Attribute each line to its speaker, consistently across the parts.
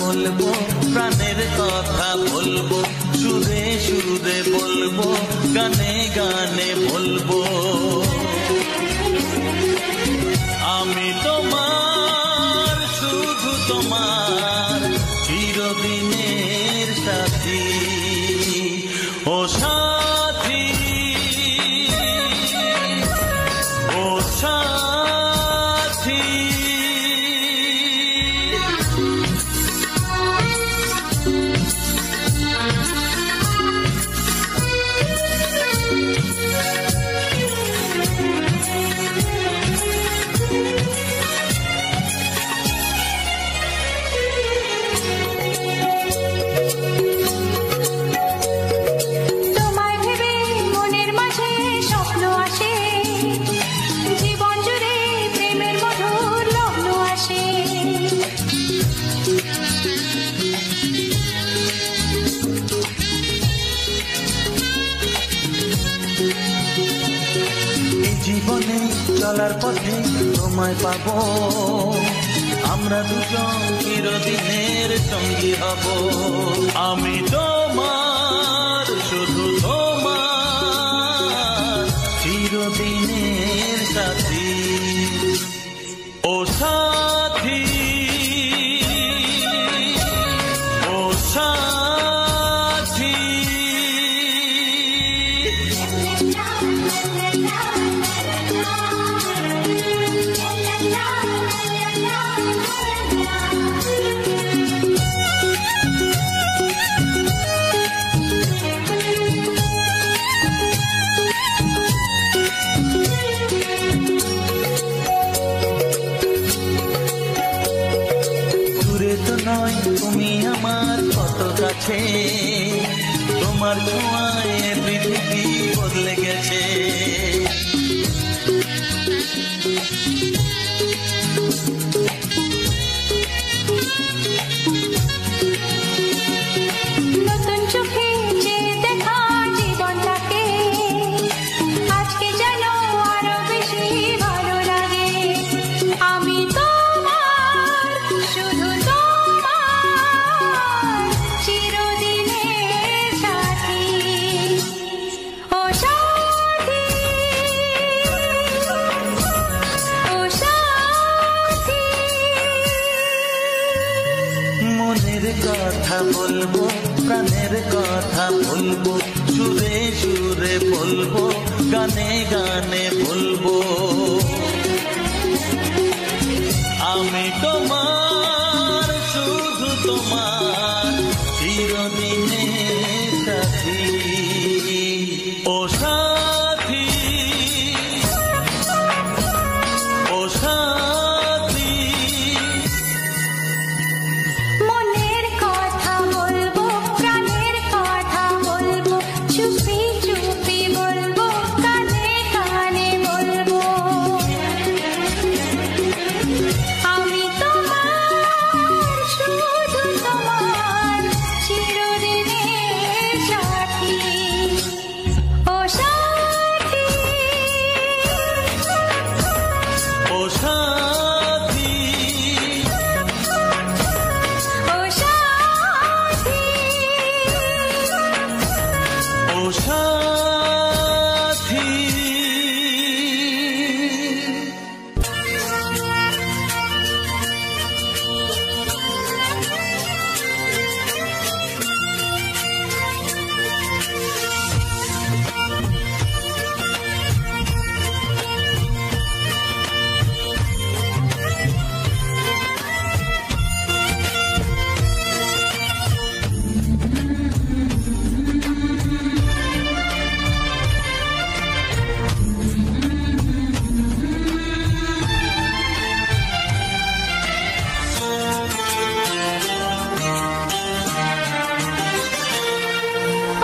Speaker 1: বলবো, প্রাণের কথা বলবো, সুরে সুরে বলবো, গানে গানে বলবো। আমি তোমার, শুধু তোমার, চিরদিনের সাথী। ও সাথী, ও সাথী। জীবনে চলার পথে তোমায় পাবো, আমরা দুজন চিরদিনের সঙ্গী হব। আমি তোমার, শুধু তোমার, চিরদিনের সাথী। ও সাথী, ও সাথী। তুমি আমার কত কাছে, তোমার ছোঁয়ায় পৃথিবী বদলে গেছে।
Speaker 2: নতুন চোখে যে দেখা জীবনটাকে আজকে যেন আরো বেশি ভালো লাগে। আমি তোমার, শুধু তোমার, চিরদিনের সাথী। ও সাথী, ও সাথী।
Speaker 1: মনের কথা বলবো, প্রাণের কথা বলবো, সুরে সুরে বলবো, গানে গানে বলবো। আমি তোমার, শুধু তোমার, চিরদিনের সাথী। ও সাথী, ও সাথী।
Speaker 2: মনের কথা বলবো, প্রাণের কথা বলবো, চুপি চুপি বলবো, কানে কানে বলবো। আমি তোমার, শুধু তোমার, চিরদিনের সাথী। ও সাথী,
Speaker 1: ও সাথী,
Speaker 2: ও সাথী,
Speaker 1: ও সাথী।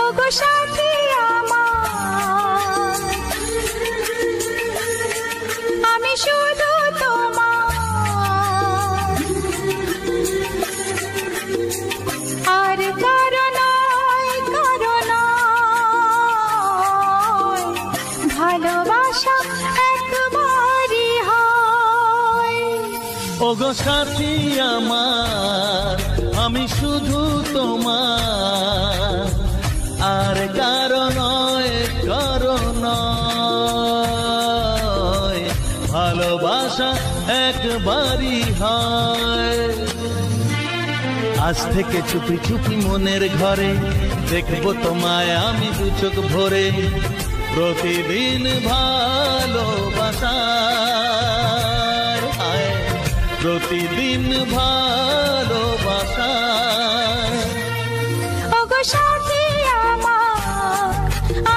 Speaker 2: ওগো সাথী আমার, আমি শুধু তোমার, আর কারো নয়, কারো নয়, ভালোবাসা একবারই হয়।
Speaker 1: ওগো সাথী আমার, আমি তোমার, আর কারো নয়, কারো নয়। ভালোবাসা একবারই হয়। আজ থেকে চুপি চুপি মনের ঘরে দেখবো তোমায় আমি দু চোখ ভরে, প্রতিদিন ভালোবাসা, প্রতিদিন ভালোবাসা।
Speaker 2: ওগো সাথী আমার,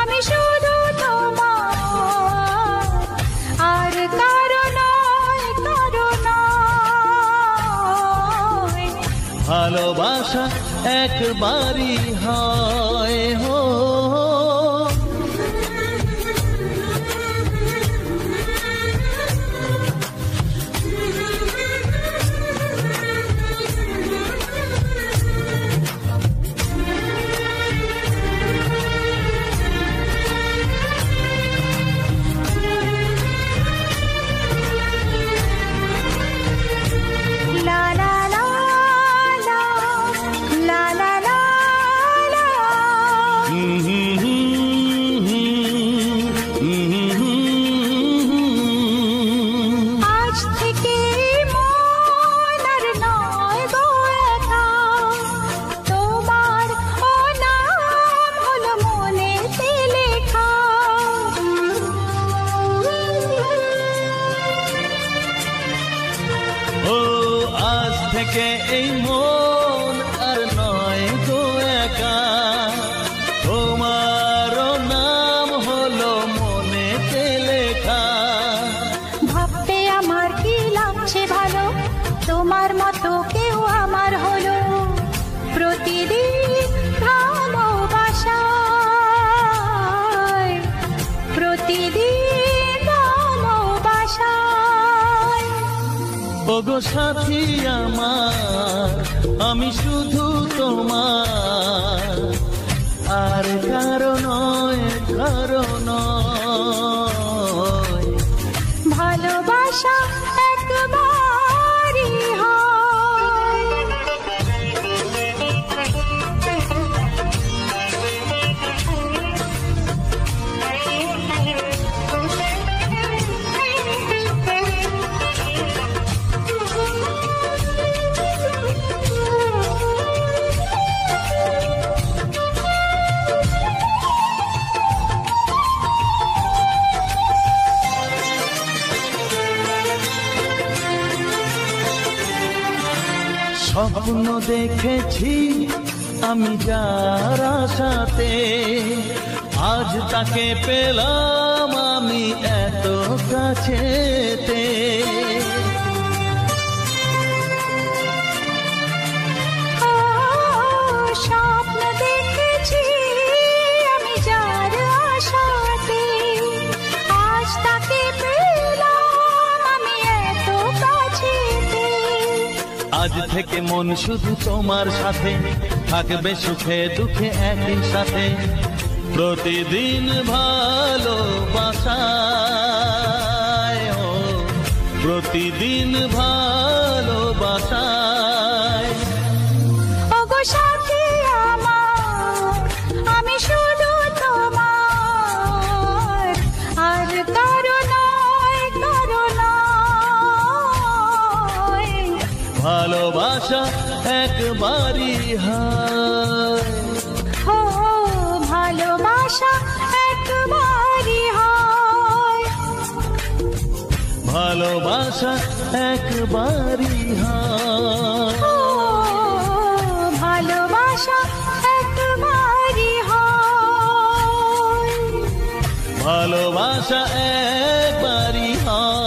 Speaker 2: আমি শুধু তোমার, আর কারো নয়, কারো নয়।
Speaker 1: ভালোবাসা একবারই হয় হো। এই মন আর নয় গো একা, তোমারও নাম হলো মনেতে লেখা।
Speaker 2: ভাবতে আমার কি লাগছে ভালো, তোমার মতো কেউ আমার হলো। প্রতিদিন ভালোবাসায়, প্রতিদিন ভালোবাসায়।
Speaker 1: ওগো সাথী আমার, আমি শুধু তোমার, আর কারো নয়, কারো নয়।
Speaker 2: ভালোবাসা একবারই হয়।
Speaker 1: স্বপ্ন দেখেছি আমি যার আশাতে, আজ তাকে পেলাম আমি এত কাছেতে।
Speaker 2: স্বপ্ন দেখেছি আমি যার আশাতে, আজ তাকে পেলাম আমি এত কাছেতে।
Speaker 1: আজ থেকে মন শুধু তোমার সাথে, থাকবে সুখে দুঃখে একই সাথে। প্রতিদিন ভালোবাসায়, প্রতিদিন ভালোবাসায়।
Speaker 2: ওগো সাথী আমার, আমি শুধু তোমার, আর কারো নয়, কারো নয়।
Speaker 1: ভালোবাসা একবারই হয়।
Speaker 2: ও ভালোবাসা একবারই হয়।
Speaker 1: ভালোবাসা একবারই হয়।
Speaker 2: ও ভালোবাসা একবারই হয়।
Speaker 1: ভালোবাসা একবারই হয়।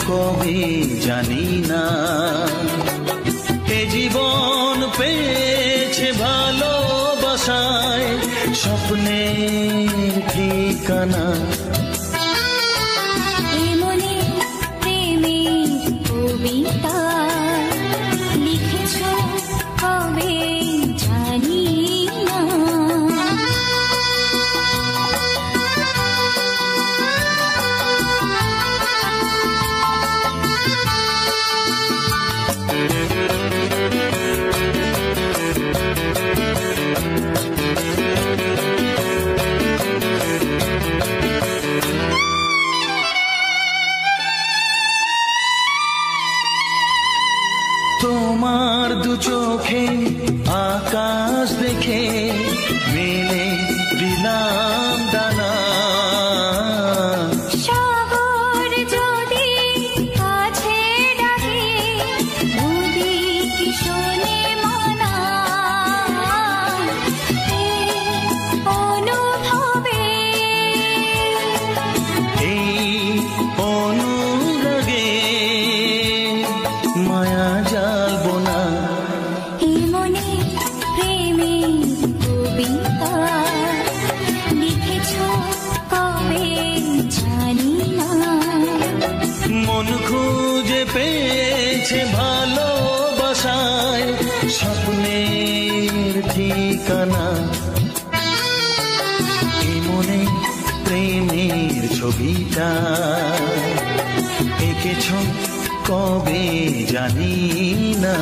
Speaker 1: কবে জানি না, এ জীবন পেয়েছে ভালোবাসায় স্বপ্নের ঠিকানা।
Speaker 2: এমনি প্রেমের কবিতা লিখেছ কবে জানি না।
Speaker 1: তোমার দু চোখে আকাশ দেখে মেলে দিলাম ডানা।
Speaker 2: সাগর যদি কাছে ডাকে নদী কি শোনে মানা। এই অনুভবে
Speaker 1: এই অনুরাগে মায়া জালবো না।
Speaker 2: এই মনে প্রেমের কবিতা লিখেছ কবে জানি না।
Speaker 1: মন খুঁজে পেয়েছে ভালোবাসায় স্বপ্নের ঠিকানা। এ মনে প্রেমের ছবিটা এঁকেছ কবে জানি না।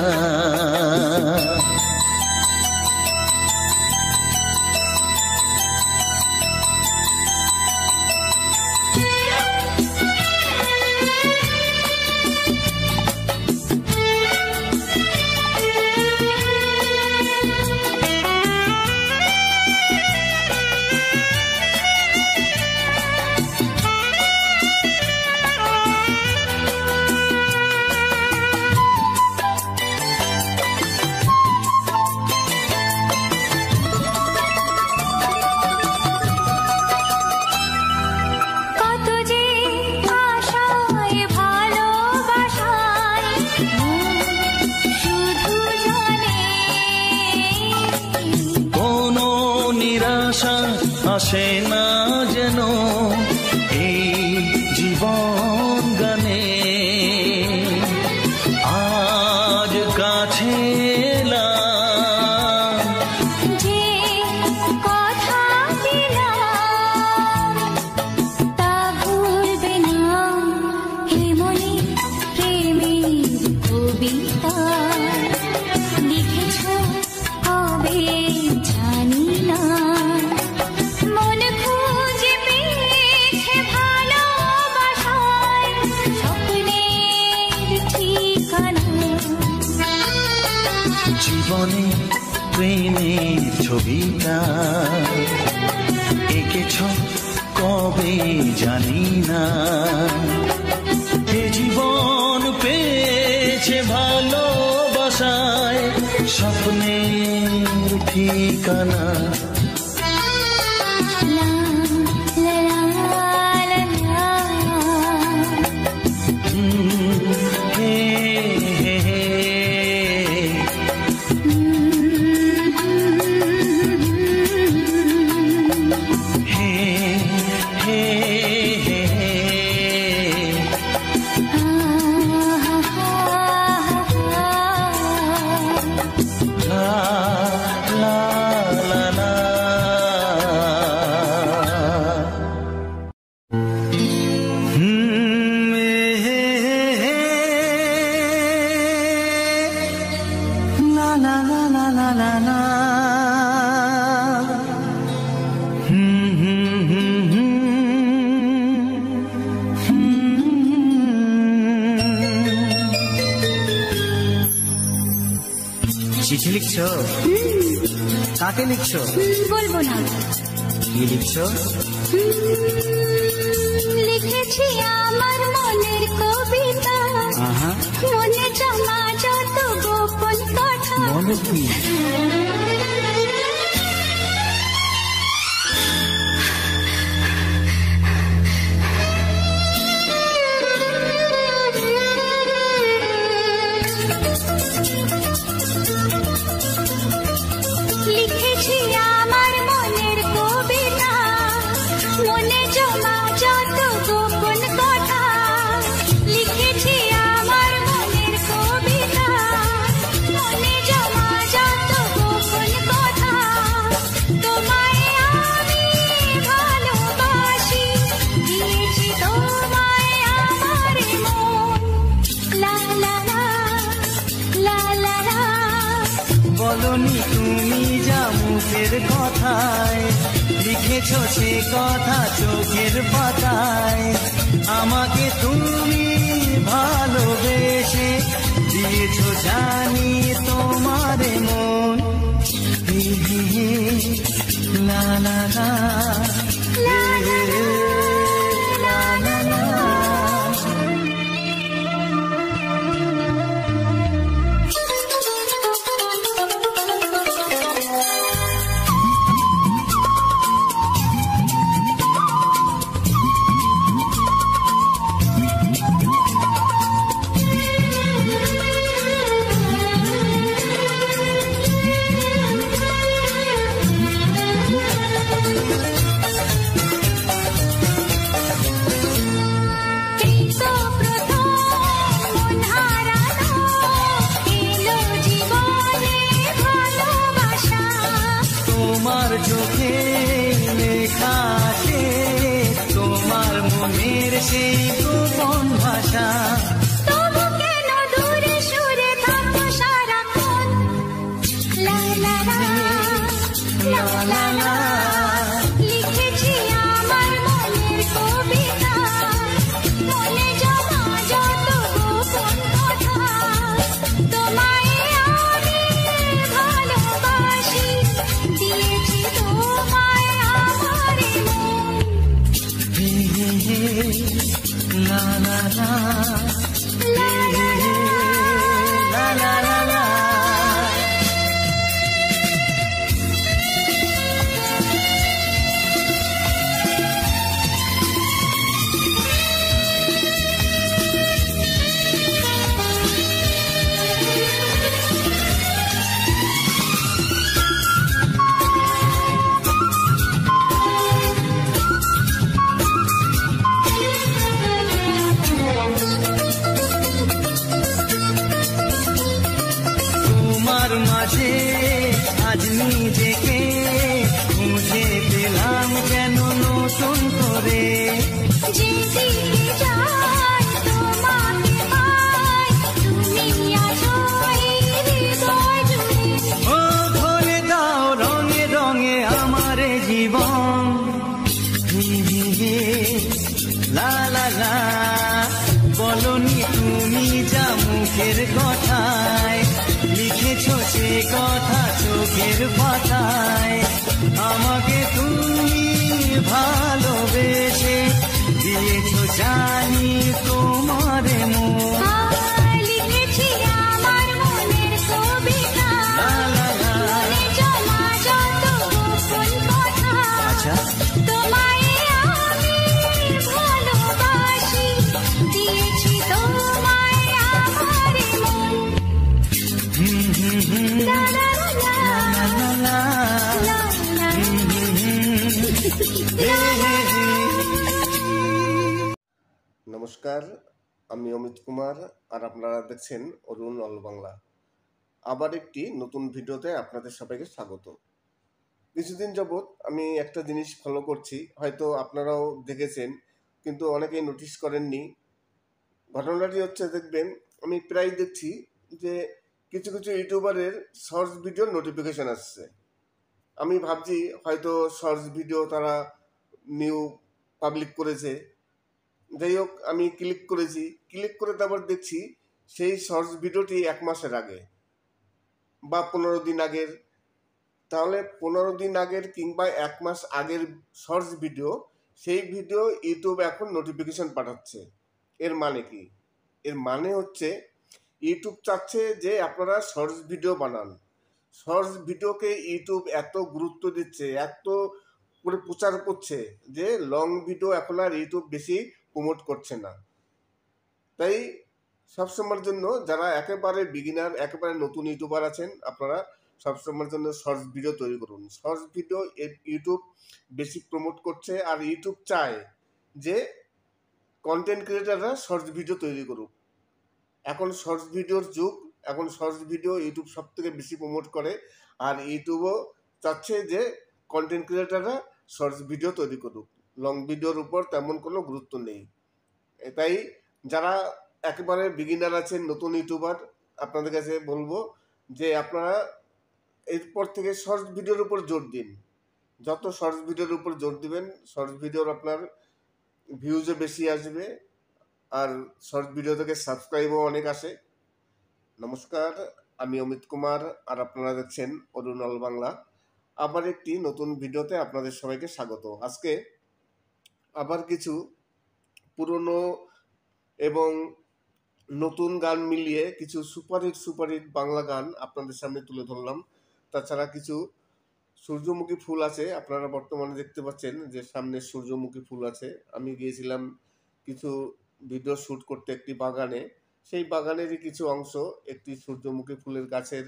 Speaker 2: কত যে আশায় ভালোবাসায় শুধু জানে
Speaker 1: কোনো নিরাশা আসে না যেন এই জীবন গানে। আজ কাছে এলাম
Speaker 2: যে কথা দিলাম তা ভুলবে না। হে মনে প্রেমের কবিতা লিখেছ কবে জানি না। মন খুঁজে পেয়েছে ভালোবাসায় স্বপ্নের ঠিকানা।
Speaker 1: জীবনে প্রেমের ছবিটা এঁকেছ কবে জানি না। এ জীবন পেয়েছে ভালোবাসায় স্বপ্নের ঠিকানা।
Speaker 2: লা লা লা লা
Speaker 1: হে হে হে হে হে হে হে। লা লা লা লা। হে হে হে। লা লা লা লা লা লা লা। চিঠি লিখছো? কাকে লিখছো?
Speaker 2: বলবো না।
Speaker 1: কি লিখছো?
Speaker 2: লিখেছি আমার মনের কবিতা, মনে জমা যত গোপন কথা।
Speaker 1: বলো কি? বলনি তুমি যা মুখের কথায়, লিখেছো সে কথা চোখের পাতায়। আমাকে তুমি ভালোবেসে দিয়েছো জানি তোমার মন। হে হে হে, লা লা লা, হে হে হে, লা লা লা। তোমার চোখে লেখা আছে তোমার মনের সেই গোপন ভাষা।
Speaker 2: তবু কেন দূরে সরে থাকো সারাক্ষণ? লা লা লা, লা লা লা। লিখেছি আমার মনের কবিতা, মনে জমা যত গোপন কথা। তোমায় আমি ভালোবাসি, দিয়েছি তোমায় আমার মন।
Speaker 1: হে হে হে, লা লা লা, হে হে হে, লা লা লা লা। তোমার মাঝে আজ নিজেকে খুঁজে পেলাম যেন নতুন করে।
Speaker 2: যেদিকে যাই তোমাকে পাই, তুমি আছো এই হৃদয় জুড়ে।
Speaker 1: ও ভরে দাও রঙে রঙে আমার জীবন। হে হে হে, লা লা লা। বলনি তুমি যা মুখের কথায়, লিখেছো সে কথা চোখের পাতায়। আমাকে তুমি ভালোবেসে দিয়েছো জানি তোমার মন।
Speaker 2: লিখেছি আমার মনের কবিতা,
Speaker 1: লা লা লা।
Speaker 2: মনে জমা যত গোপন কথা।
Speaker 1: আচ্ছা,
Speaker 2: তোমায় আমি ভালোবাসি, দিয়েছি তোমায় আমার মন।
Speaker 1: হুম হুম হুম,
Speaker 2: লা লা লা,
Speaker 1: লা লা লা,
Speaker 2: লা লা
Speaker 1: হুম হুম হুম, হে হে হে।
Speaker 3: নমস্কার, আমি অমিত কুমার আর আপনারা দেখছেন অরুণ অল বাংলা। আবার একটি নতুন ভিডিওতে আপনাদের সবাইকে স্বাগত। কিছুদিন যাবৎ আমি একটা জিনিস ফলো করছি, হয়তো আপনারাও দেখেছেন কিন্তু অনেকেই নোটিস করেননি। ঘটনাটি হচ্ছে, দেখবেন আমি প্রায় দেখছি যে কিছু কিছু ইউটিউবারের শর্টস ভিডিওর নোটিফিকেশান আসছে। আমি ভাবছি হয়তো শর্টস ভিডিও তারা নিউ পাবলিক করেছে। যাই হোক, আমি ক্লিক করেছি, ক্লিক করে তারপর দেখছি সেই শর্টস ভিডিওটি 1 মাসের আগে বা 15 দিন আগের। তাহলে 15 দিন আগের কিংবা 1 মাস আগের শর্টস ভিডিও, সেই ভিডিও ইউটিউব এখন নোটিফিকেশন পাঠাচ্ছে। এর মানে কি? এর মানে হচ্ছে ইউটিউব চাচ্ছে যে আপনারা শর্টস ভিডিও বানান। শর্টস ভিডিওকে ইউটিউব এত গুরুত্ব দিচ্ছে, এত করে প্রচার করছে যে লং ভিডিও এখন আর ইউটিউব বেশি প্রমোট করছে না। তাই সবসময়ের জন্য যারা একেবারে বিগিনার, একেবারে নতুন ইউটিউবার আছেন, আপনারা সবসময়ের জন্য শর্টস ভিডিও তৈরি করুন। শর্টস ভিডিও ইউটিউব বেশি প্রমোট করছে, আর ইউটিউব চায় যে কন্টেন্ট ক্রিয়েটাররা শর্টস ভিডিও তৈরি করুক। এখন শর্টস ভিডিওর যুগ, এখন শর্টস ভিডিও ইউটিউব সব থেকে বেশি প্রমোট করে, আর ইউটিউবও চাচ্ছে যে কন্টেন্ট ক্রিয়েটাররা শর্টস ভিডিও তৈরি করুক। লং ভিডিওর উপর তেমন কোনো গুরুত্ব নেই। তাই যারা একেবারে বিগিনার আছেন, নতুন ইউটিউবার, আপনাদের কাছে বলবো যে আপনারা এরপর থেকে শর্টস ভিডিওর উপর জোর দিন। যত শর্টস ভিডিওর উপর জোর দিবেন, শর্টস ভিডিওর আপনার ভিউজও বেশি আসবে, আর শর্টস ভিডিও থেকে সাবস্ক্রাইবও অনেক আসে। নমস্কার, আমি অমিত কুমার, আর আপনারা দেখছেন অরুণাল বাংলা। আবার একটি নতুন ভিডিওতে আপনাদের সবাইকে স্বাগত। আজকে আবার কিছু পুরনো এবং নতুন গান মিলিয়ে কিছু সুপারহিট বাংলা গান আপনাদের সামনে তুলে ধরলাম। তাছাড়া কিছু সূর্যমুখী ফুল আছে, আপনারা বর্তমানে দেখতে পাচ্ছেন যে সামনে সূর্যমুখী ফুল আছে। আমি গিয়েছিলাম কিছু ভিডিও শ্যুট করতে একটি বাগানে, সেই বাগানেরই কিছু অংশ, একটি সূর্যমুখী ফুলের গাছের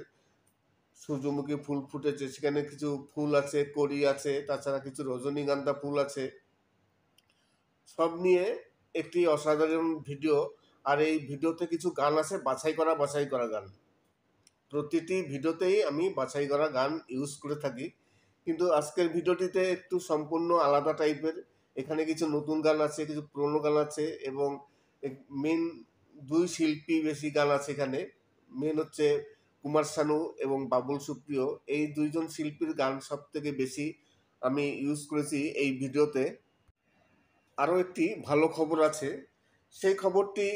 Speaker 3: সূর্যমুখী ফুল ফুটেছে, সেখানে কিছু ফুল আছে, কড়ি আছে, তাছাড়া কিছু রজনীগন্ধা ফুল আছে, সব নিয়ে একটি অসাধারণ ভিডিও। আর এই ভিডিওতে কিছু গান আছে বাছাই করা গান। প্রতিটি ভিডিওতেই আমি বাছাই করা গান ইউজ করে থাকি, কিন্তু আজকের ভিডিওটিতে একটু সম্পূর্ণ আলাদা টাইপের। এখানে কিছু নতুন গান আছে, কিছু পুরনো গান আছে, এবং মেন দুই শিল্পী বেশি গান আছে এখানে। মেন হচ্ছে কুমার শানু এবং বাবুল সুপ্রিয়, এই দুইজন শিল্পীর গান সব থেকে বেশি আমি ইউজ করেছি এই ভিডিওতে। আরও একটি ভালো খবর আছে, সেই খবরটি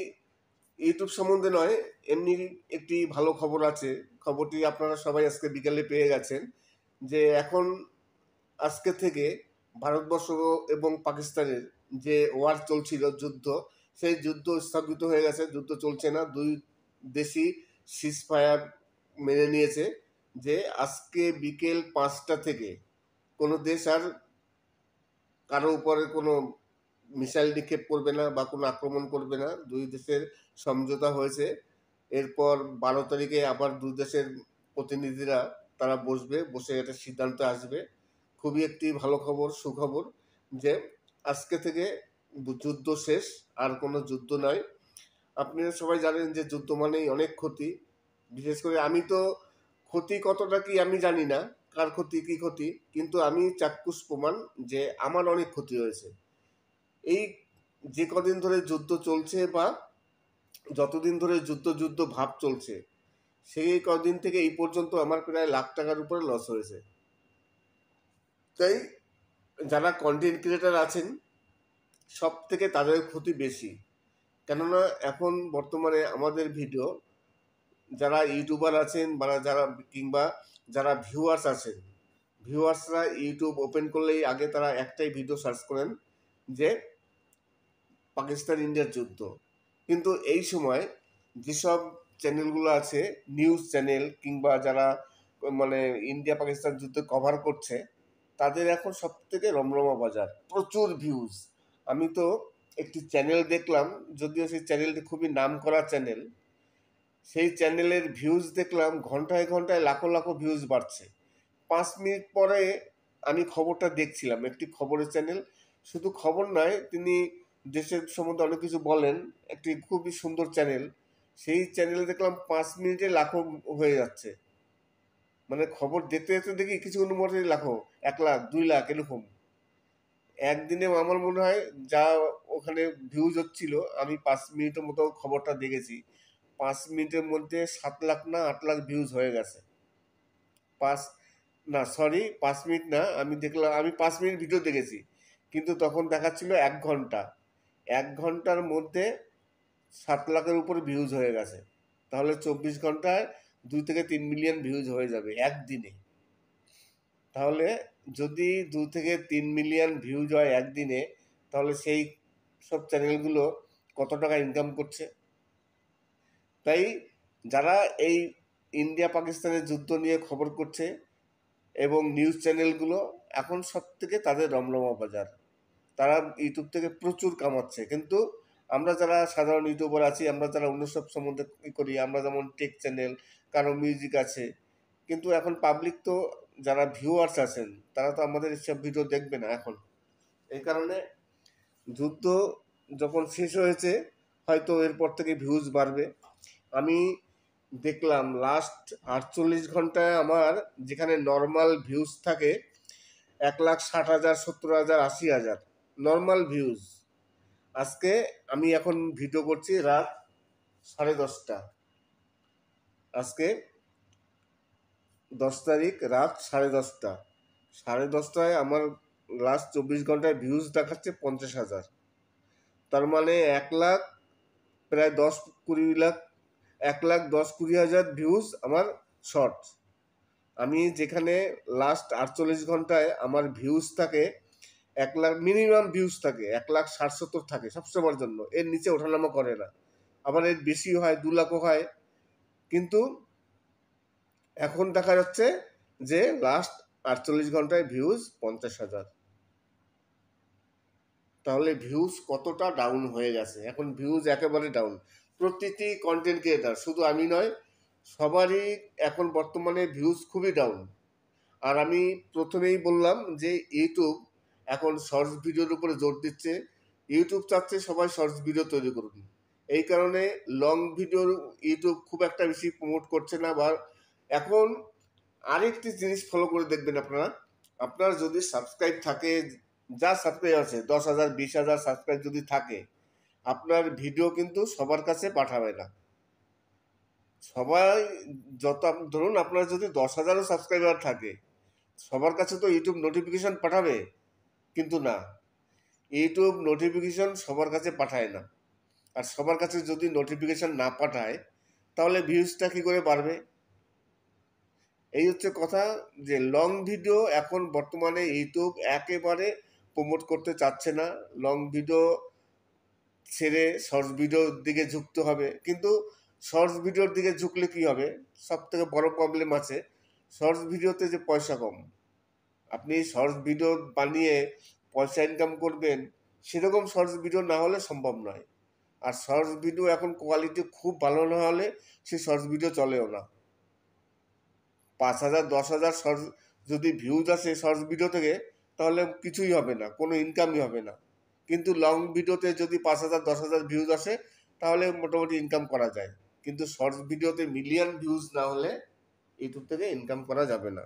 Speaker 3: ইউটিউব সম্বন্ধে নয়, এমনি একটি ভালো খবর আছে। খবরটি আপনারা সবাই আজকে বিকালে পেয়ে গেছেন যে এখন আজকে থেকে ভারতবর্ষ এবং পাকিস্তানের যে ওয়ার চলছিল, যুদ্ধ, সেই যুদ্ধ স্থগিত হয়ে গেছে, যুদ্ধ চলছে না। দুই দেশই সিজফায়ার মেনে নিয়েছে যে আজকে বিকেল 5টা থেকে কোনো দেশ আর কারো উপরে কোনো মিসাইল নিক্ষেপ করবে না বা কোনো আক্রমণ করবে না। দুই দেশের সমঝোতা হয়েছে। এরপর 12 তারিখে আবার দুই দেশের প্রতিনিধিরা তারা বসে একটা সিদ্ধান্ত আসবে। খুবই একটি ভালো খবর, সুখবর, যে আজকে থেকে যুদ্ধ শেষ, আর কোনো যুদ্ধ নয়। আপনারা সবাই জানেন যে যুদ্ধ মানেই অনেক ক্ষতি। বিশেষ করে আমি তো ক্ষতি কতটা কি আমি জানি না, কার ক্ষতি কি ক্ষতি, কিন্তু আমি চাক্ষুষ প্রমাণ যে আমার অনেক ক্ষতি হয়েছে। এই যে কদিন ধরে যুদ্ধ চলছে বা যতদিন ধরে যুদ্ধ ভাব চলছে, সেই কদিন থেকে এই পর্যন্ত আমার প্রায় লাখ টাকার উপরে লস হয়েছে। তাই যারা কন্টেন্ট ক্রিয়েটার আছেন সব থেকে তাদের ক্ষতি বেশি, কেননা এখন বর্তমানে আমাদের ভিডিও যারা ইউটিউবার আছেন বা কিংবা যারা ভিউয়ার্স আছেন, ভিউয়ার্সরা ইউটিউব ওপেন করলেই আগে তারা একটাই ভিডিও সার্চ করেন যে পাকিস্তান ইন্ডিয়ার যুদ্ধ। কিন্তু এই সময় যেসব চ্যানেলগুলো আছে, নিউজ চ্যানেল কিংবা যারা মানে ইন্ডিয়া পাকিস্তান যুদ্ধ কভার করছে, তাদের এখন সব থেকে রমরমা বাজার, প্রচুর ভিউজ। আমি তো একটি চ্যানেল দেখলাম, যদিও সেই চ্যানেলটি খুবই নাম করা চ্যানেল, সেই চ্যানেলের ভিউজ দেখলাম ঘন্টায় লাখো ভিউজ বাড়ছে। 5 মিনিট পরে আমি খবরটা দেখছিলাম, একটি খবরের চ্যানেল, শুধু খবর নয়, তিনি দেশের সম্বন্ধে অনেক কিছু বলেন, একটি খুবই সুন্দর চ্যানেল। সেই চ্যানেলে দেখলাম 5 মিনিটে লাখো হয়ে যাচ্ছে। মানে খবর দেখতে দেখি কিছুক্ষণ মধ্যে লাখো, 1 লাখ 2 লাখ এরকম একদিনে। আমার মনে হয় যা ওখানে ভিউজ হচ্ছিল, আমি 5 মিনিটের মতো খবরটা দেখেছি, 5 মিনিটের মধ্যে 7 লাখ না 8 লাখ ভিউজ হয়ে গেছে। 5 মিনিট না, আমি দেখলাম, আমি 5 মিনিট ভিডিও দেখেছি, কিন্তু তখন দেখাচ্ছিল 1 ঘন্টা। 1 ঘন্টার মধ্যে 7 লাখের উপরে ভিউজ হয়ে গেছে। তাহলে 24 ঘন্টায় 2 থেকে 3 মিলিয়ন ভিউজ হয়ে যাবে একদিনে। তাহলে যদি 2 থেকে 3 মিলিয়ন ভিউজ হয় একদিনে, তাহলে সেই সব চ্যানেলগুলো কত টাকা ইনকাম করছে। তাই যারা এই ইন্ডিয়া পাকিস্তানের যুদ্ধ নিয়ে খবর করছে এবং নিউজ চ্যানেলগুলো, এখন সব থেকে তাদের রমরমা বাজার, তারা ইউটিউব থেকে প্রচুর কামাচ্ছে। কিন্তু আমরা যারা সাধারণ ইউটিউবার আছি, আমরা যারা অন্য সব সম্বন্ধে করি, আমরা যেমন টেক চ্যানেল, কারো মিউজিক আছে, কিন্তু এখন পাবলিক তো যারা ভিউয়ার্স আছেন তারা তো আমাদের সব ভিডিও দেখবে না এখন। এই কারণে যুদ্ধ যখন শেষ হয়েছে, হয়তো এরপর থেকে ভিউজ বাড়বে। আমি দেখলাম লাস্ট 48 ঘন্টায় আমার যেখানে নর্মাল ভিউজ থাকে 1,60,000, 70,000, 80,000 নর্মাল ভিউজ, আজকে আমি এখন ভিডিও করছি রাত 10:30, আজকে 10 তারিখ রাত 10:30। 10:30টায় আমার লাস্ট 24 ঘন্টায় ভিউজ দেখাচ্ছে 50,000। তার মানে 1,00,000, প্রায় 10-20 লাখ, 1,10,20,000 ভিউজ আমার শর্টস। আমি যেখানে লাস্ট 48 ঘন্টায় আমার ভিউজ থাকে 1,00,000, মিনিমাম ভিউজ থাকে 1,60,70 থাকে সবসময়ের জন্য, এর নিচে ওঠানামা করে না। আবার এর বেশি হয়, 2 লাখও হয়। কিন্তু এখন দেখা যাচ্ছে যে লাস্ট 48 ঘন্টায় ভিউজ 50,000। তাহলে ভিউজ কতটা ডাউন হয়ে গেছে, এখন ভিউজ একেবারে ডাউন। প্রতিটি কন্টেন্ট ক্রিয়েটার, শুধু আমি নয়, সবারই এখন বর্তমানে ভিউজ খুবই ডাউন। আর আমি প্রথমেই বললাম যে ইউটিউব এখন শর্টস ভিডিওর উপরে জোর দিচ্ছে। ইউটিউব চাচ্ছে সবাই শর্টস ভিডিও তৈরি করুন, এই কারণে লং ভিডিওর ইউটিউব খুব একটা বেশি প্রমোট করছে না। বা এখন আরেকটি জিনিস ফলো করে দেখবেন আপনারা, আপনার যদি সাবস্ক্রাইব থাকে, যা সাবস্ক্রাইব আছে 10,000 20,000 সাবস্ক্রাইব যদি থাকে, আপনার ভিডিও কিন্তু সবার কাছে পাঠাবে না। সবাই যত, ধরুন আপনার যদি 10,000ও সাবস্ক্রাইবার থাকে, সবার কাছে তো ইউটিউব নোটিফিকেশন পাঠাবে, কিন্তু না, ইউটিউব নোটিফিকেশন সবার কাছে পাঠায় না। আর সবার কাছে যদি নোটিফিকেশন না পাঠায়, তাহলে ভিউজটা কী করে বাড়বে? এই হচ্ছে কথা, যে লং ভিডিও এখন বর্তমানে ইউটিউব একেবারে প্রমোট করতে চাচ্ছে না। লং ভিডিও ছেড়ে শর্টস ভিডিওর দিকে ঝুঁকতে হবে। কিন্তু শর্টস ভিডিওর দিকে ঝুঁকলে কী হবে? সব থেকে বড় প্রবলেম আছে, শর্টস ভিডিওতে যে পয়সা কম। আপনি শর্টস ভিডিও বানিয়ে পয়সা ইনকাম করবেন, সেরকম শর্টস ভিডিও না হলে সম্ভব নয়। আর শর্টস ভিডিও এখন কোয়ালিটি খুব ভালো না হলে সেই শর্টস ভিডিও চলেও না। 5,000 10,000 শর্টস যদি ভিউজ আসে শর্টস ভিডিও থেকে, তাহলে কিছুই হবে না, কোনো ইনকামই হবে না। কিন্তু লং ভিডিওতে যদি 5,000 10,000 ভিউজ আসে, তাহলে মোটামুটি ইনকাম করা যায়। কিন্তু শর্টস ভিডিওতে মিলিয়ন ভিউজ না হলে ইউটিউব থেকে ইনকাম করা যাবে না।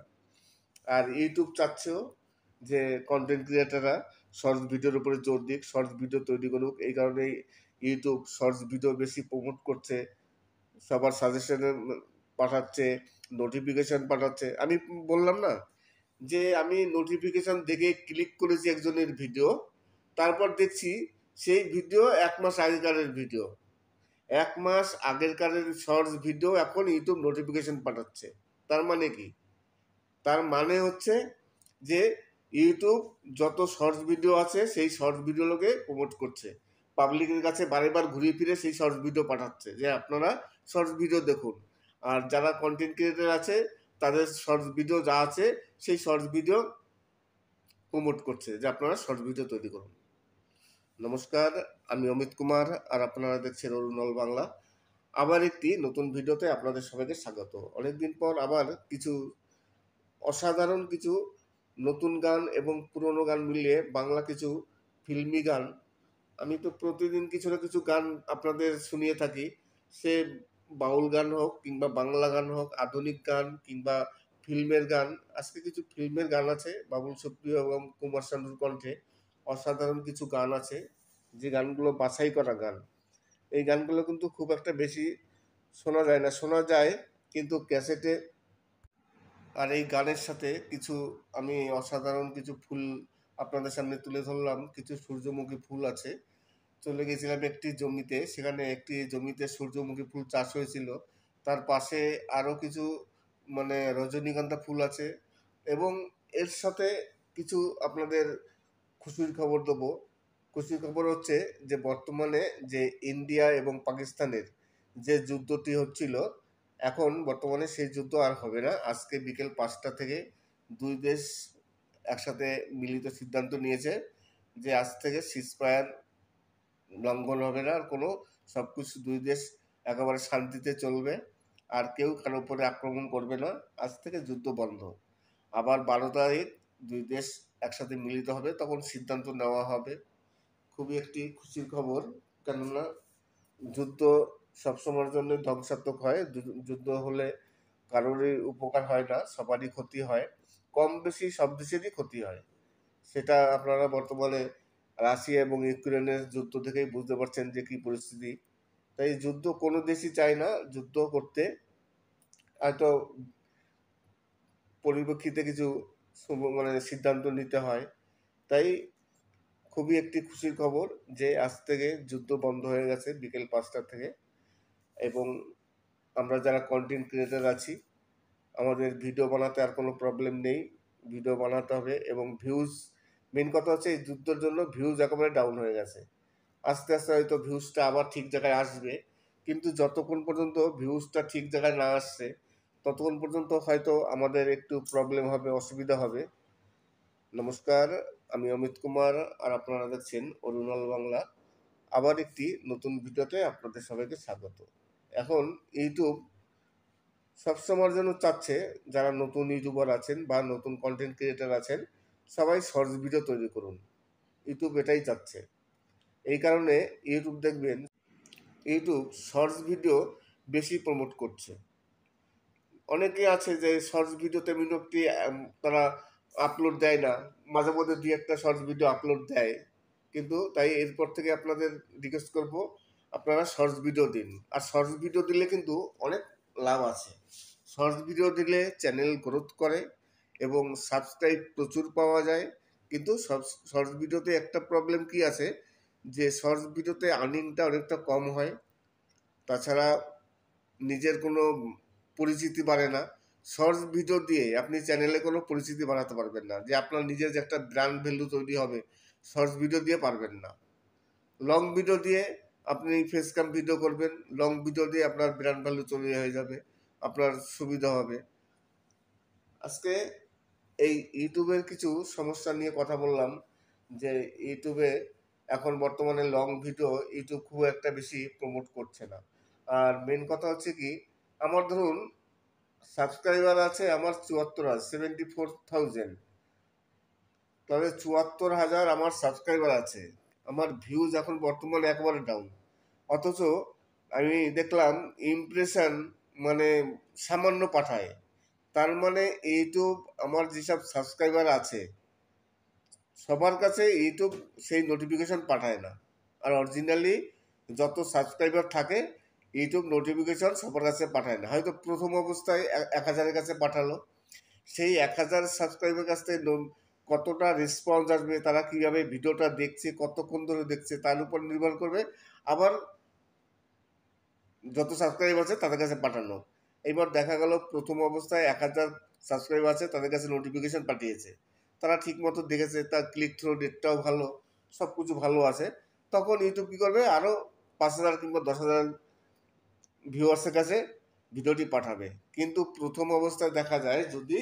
Speaker 3: আর ইউটিউব চাচ্ছেও যে কন্টেন্ট ক্রিয়েটাররা শর্টস ভিডিওর উপরে জোর দিক, শর্টস ভিডিও তৈরি করুক। এই কারণেই ইউটিউব শর্টস ভিডিও বেশি প্রমোট করছে, সবার সাজেশনে পাঠাচ্ছে, নোটিফিকেশান পাঠাচ্ছে। আমি বললাম না যে আমি নোটিফিকেশান দেখে ক্লিক করেছি একজনের ভিডিও, তারপর দেখছি সেই ভিডিও 1 মাস আগেকারের ভিডিও, 1 মাস আগেরকারের শর্টস ভিডিও এখন ইউটিউব নোটিফিকেশান পাঠাচ্ছে। তার মানে কি? তার মানে হচ্ছে যে ইউটিউব যত শর্টস ভিডিও আছে সেই শর্টস ভিডিওগুলোকে প্রমোট করছে, পাবলিকের কাছে বারেবার ঘুরিয়ে ফিরে সেই শর্টস ভিডিও পাঠাচ্ছে যে আপনারা শর্টস ভিডিও দেখুন। আর যারা কন্টেন্ট ক্রিয়েটার আছে তাদের শর্টস ভিডিও যা আছে সেই শর্টস ভিডিও প্রমোট করছে যে আপনারা শর্টস ভিডিও তৈরি করুন। নমস্কার, আমি অমিত কুমার, আর আপনারা দেখছেন অরুণ অল বাংলা। আবার একটি নতুন ভিডিওতে আপনাদের সবাইকে স্বাগত। অনেকদিন পর আবার কিছু অসাধারণ কিছু নতুন গান এবং পুরনো গান মিলিয়ে বাংলা কিছু ফিল্মি গান, আমি তো প্রতিদিন কিছু না কিছু গান আপনাদের শুনিয়ে থাকি। সে বাউল গান হোক কিংবা বাংলা গান হোক, আধুনিক গান কিংবা ফিল্মের গান। আজকে কিছু ফিল্মের গান আছে বাবুল সুপ্রিয় এবং কুমার শানুর কণ্ঠে। অসাধারণ কিছু গান আছে, যে গানগুলো বাছাই করা গান। এই গানগুলো কিন্তু খুব একটা বেশি শোনা যায় না, শোনা যায় কিন্তু ক্যাসেটে। আর এই গানের সাথে কিছু আমি অসাধারণ কিছু ফুল আপনাদের সামনে তুলে ধরলাম। কিছু সূর্যমুখী ফুল আছে। চলে গেছিলাম একটি জমিতে, সেখানে একটি জমিতে সূর্যমুখী ফুল চাষ হয়েছিল, তার পাশে আরও কিছু রজনীগন্ধা ফুল আছে। এবং এর সাথে কিছু আপনাদের খুশির খবর দেবো। খুশির খবর হচ্ছে যে বর্তমানে যে ইন্ডিয়া এবং পাকিস্তানের যে যুদ্ধটি হচ্ছিল, এখন বর্তমানে সেই যুদ্ধ আর হবে না। আজকে বিকেল 5টা থেকে দুই দেশ একসাথে মিলিত সিদ্ধান্ত নিয়েছে যে আজ থেকে সিজফায়ার লঙ্ঘন হবে না, আর কোনো সব কিছু দুই দেশ একেবারে শান্তিতে চলবে, আর কেউ কারো উপরে আক্রমণ করবে না। আজ থেকে যুদ্ধ বন্ধ। আবার 12 তারিখ দুই দেশ একসাথে মিলিত হবে, তখন সিদ্ধান্ত নেওয়া হবে। খুবই একটি খুশির খবর, কেননা যুদ্ধ সবসময়ের জন্য ধ্বংসাত্মক হয়। যুদ্ধ হলে কারোরই উপকার হয় না, সবারই ক্ষতি হয়, কম বেশি সব দেশেরই ক্ষতি হয়। সেটা আপনারা বর্তমানে রাশিয়া এবং ইউক্রেনের যুদ্ধ থেকেই বুঝতে পারছেন যে কী পরিস্থিতি। তাই যুদ্ধ কোনো দেশই চায় না যুদ্ধ করতে। হয়তো পরিপ্রেক্ষিতে কিছু মানে সিদ্ধান্ত নিতে হয়। তাই খুবই একটি খুশির খবর যে আজ থেকে যুদ্ধ বন্ধ হয়ে গেছে বিকেল 5টা থেকে, এবং আমরা যারা কন্টেন্ট ক্রিয়েটার আছি আমাদের ভিডিও বানাতে আর কোনো প্রবলেম নেই। ভিডিও বানাতে হবে এবং ভিউজ, মেন কথা হচ্ছে এই যুদ্ধের জন্য ভিউজ একেবারে ডাউন হয়ে গেছে। আস্তে আস্তে হয়তো ভিউজটা আবার ঠিক জায়গায় আসবে, কিন্তু যতক্ষণ পর্যন্ত ভিউজটা ঠিক জায়গায় না আসছে ততক্ষণ পর্যন্ত হয়তো আমাদের একটু প্রবলেম হবে, অসুবিধা হবে। নমস্কার, আমি অমিত কুমার আর আপনারা দেখছেন অরুণাল বাংলা। আবার একটি নতুন ভিডিওতে আপনাদের সবাইকে স্বাগত। এখন ইউটিউব সবসময়ের জন্য চাচ্ছে যারা নতুন ইউটিউবার আছেন বা নতুন কন্টেন্ট ক্রিয়েটার আছেন সবাই শর্টস ভিডিও তৈরি করুন। ইউটিউব এটাই চাচ্ছে। এই কারণে ইউটিউব দেখবেন ইউটিউব শর্টস ভিডিও বেশি প্রমোট করছে। অনেকে আছে যে শর্টস ভিডিওতে মিনিটটি তারা আপলোড দেয় না, মাঝে মধ্যে দুই একটা শর্টস ভিডিও আপলোড দেয়, কিন্তু তাই এরপর থেকে আপনাদের রিকোয়েস্ট করব আপনারা শর্টস ভিডিও দিন। আর শর্টস ভিডিও দিলে কিন্তু অনেক লাভ আছে। শর্টস ভিডিও দিলে চ্যানেল গ্রোথ করে এবং সাবস্ক্রাইব প্রচুর পাওয়া যায়। কিন্তু শর্টস ভিডিওতে একটা প্রবলেম কি আছে যে শর্টস ভিডিওতে আর্নিংটা অনেকটা কম হয়, তাছাড়া নিজের কোনো পরিচিতি বাড়ে না। শর্টস ভিডিও দিয়ে আপনি চ্যানেলে কোনো পরিচিতি বাড়াতে পারবেন না, যে আপনার নিজের যে একটা ব্র্যান্ড ভ্যালু তৈরি হবে শর্টস ভিডিও দিয়ে পারবেন না। লং ভিডিও দিয়ে আপনি ফেস ক্যাম ভিডিও করবেন, লং ভিডিও দিয়ে আপনার ব্র্যান্ড ভ্যালু তৈরি হয়ে যাবে, আপনার সুবিধা হবে। আজকে এই ইউটিউবের কিছু সমস্যা নিয়ে কথা বললাম, যে ইউটিউবে এখন বর্তমানে লং ভিডিও ইউটিউব খুব একটা বেশি প্রমোট করছে না। আর মেন কথা হচ্ছে কি, আমার ধরুন সাবস্ক্রাইবার আছে আমার 74,000, তবে 74,000 আমার সাবস্ক্রাইবার আছে, আমার ভিউজ এখন বর্তমানে একেবারে ডাউন। অথচ আমি দেখলাম ইমপ্রেশন মানে সামান্য পাঠায়। তার মানে ইউটিউব আমার যেসব সাবস্ক্রাইবার আছে সবার কাছে ইউটিউব সেই নোটিফিকেশন পাঠায় না। আর অরিজিনালি যত সাবস্ক্রাইবার থাকে ইউটিউব নোটিফিকেশন সবার কাছে পাঠায় না। হয়তো প্রথম অবস্থায় 1,000-এর কাছে পাঠালো, সেই 1,000 সাবস্ক্রাইবার কাছ থেকে কতটা রেসপন্স আসবে, তারা কীভাবে ভিডিওটা দেখছে, কতক্ষণ ধরে দেখছে তার উপর নির্ভর করবে আবার যত সাবস্ক্রাইব আছে তাদের কাছে পাঠানো। এবার দেখা গেল প্রথম অবস্থায় 1,000 সাবস্ক্রাইব আছে, তাদের কাছে নোটিফিকেশন পাঠিয়েছে, তারা ঠিক মতো দেখেছে, তার ক্লিক থ্রু রেটটাও ভালো, সব কিছু ভালো আছে। তখন ইউটিউব কী করবে, আরও 5,000 কিংবা 10,000 ভিউয়ার্সের কাছে ভিডিওটি পাঠাবে। কিন্তু প্রথম অবস্থায় দেখা যায় যদি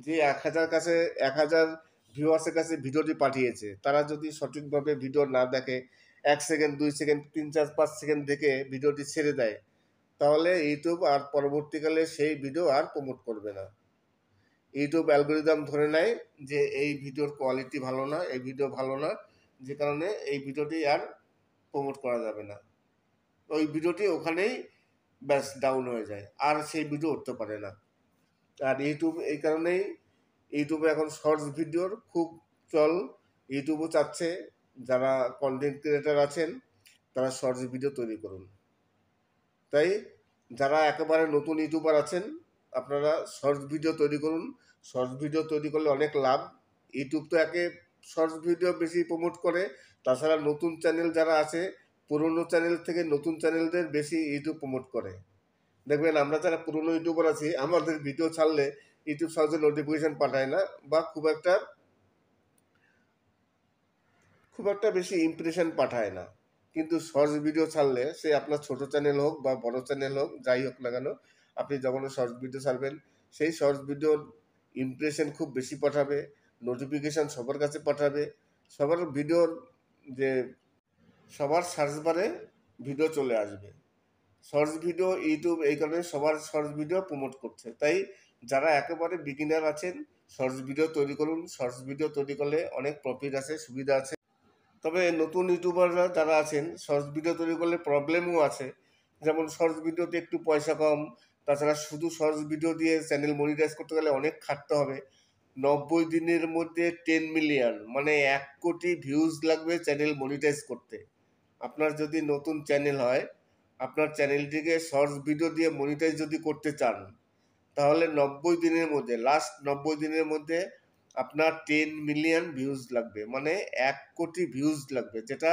Speaker 3: যে 1,000 ভিউয়ার্সের কাছে ভিডিওটি পাঠিয়েছে তারা যদি সঠিকভাবে ভিডিও না দেখে, 1 সেকেন্ড 2 সেকেন্ড 3 4 5 সেকেন্ড দেখে ভিডিওটি ছেড়ে দেয়, তাহলে ইউটিউব আর পরবর্তীকালে সেই ভিডিও আর প্রমোট করবে না। ইউটিউব অ্যালগোরিদম ধরে নেয় যে এই ভিডিওর কোয়ালিটি ভালো না, এই ভিডিও ভালো না, যে কারণে এই ভিডিওটি আর প্রমোট করা যাবে না। ওই ভিডিওটি ওখানেই ব্যাস ডাউন হয়ে যায়, আর সেই ভিডিও উঠতে পারে না। আর ইউটিউব এই কারণেই ইউটিউবে এখন শর্টস ভিডিওর খুব চল। ইউটিউবও চাচ্ছে যারা কন্টেন্ট ক্রিয়েটার আছেন তারা শর্টস ভিডিও তৈরি করুন। তাই যারা একেবারে নতুন ইউটিউবার আছেন আপনারা শর্টস ভিডিও তৈরি করুন। শর্টস ভিডিও তৈরি করলে অনেক লাভ। ইউটিউব তো একে শর্টস ভিডিও বেশি প্রমোট করে, তাছাড়া নতুন চ্যানেল যারা আছে পুরনো চ্যানেল থেকে নতুন চ্যানেলদের বেশি ইউটিউব প্রমোট করে। দেখবেন আমরা যারা পুরনো ইউটিউবার আছি আমাদের ভিডিও ছাড়লে ইউটিউব সহজে নোটিফিকেশন পাঠায় না বা খুব একটা বেশি ইমপ্রেশন পাঠায় না। কিন্তু শর্টস ভিডিও ছাড়লে সে আপনার ছোট চ্যানেল হোক বা বড় চ্যানেল হোক, যাই হোক না কেন, আপনি যখন শর্টস ভিডিও ছাড়বেন সেই শর্টস ভিডিওর ইমপ্রেশন খুব বেশি পাঠাবে, নোটিফিকেশান সবার কাছে পাঠাবে, সবার ভিডিওর যে সবার সার্চ বারে ভিডিও চলে আসবে। শর্টস ভিডিও ইউটিউব এই কারণে সবার শর্টস ভিডিও প্রমোট করছে। তাই যারা একেবারে বিগিনার আছেন শর্টস ভিডিও তৈরি করুন। শর্টস ভিডিও তৈরি করলে অনেক প্রফিট আছে, সুবিধা আছে। তবে নতুন ইউটিউবাররা যারা আছেন শর্টস ভিডিও তৈরি করলে প্রবলেমও আছে, যেমন শর্টস ভিডিওতে একটু পয়সা কম, তাছাড়া শুধু শর্টস ভিডিও দিয়ে চ্যানেল মনিটাইজ করতে গেলে অনেক খাটতে হবে। 90 দিনের মধ্যে 10 মিলিয়ন মানে 1 কোটি ভিউজ লাগবে চ্যানেল মনিটাইজ করতে। আপনার যদি নতুন চ্যানেল হয়, আপনার চ্যানেলটিকে শর্টস ভিডিও দিয়ে মনিটাইজ যদি করতে চান, তাহলে 90 দিনের মধ্যে, লাস্ট 90 দিনের মধ্যে আপনার 10 মিলিয়ন ভিউজ লাগবে, মানে 1 কোটি ভিউজ লাগবে, যেটা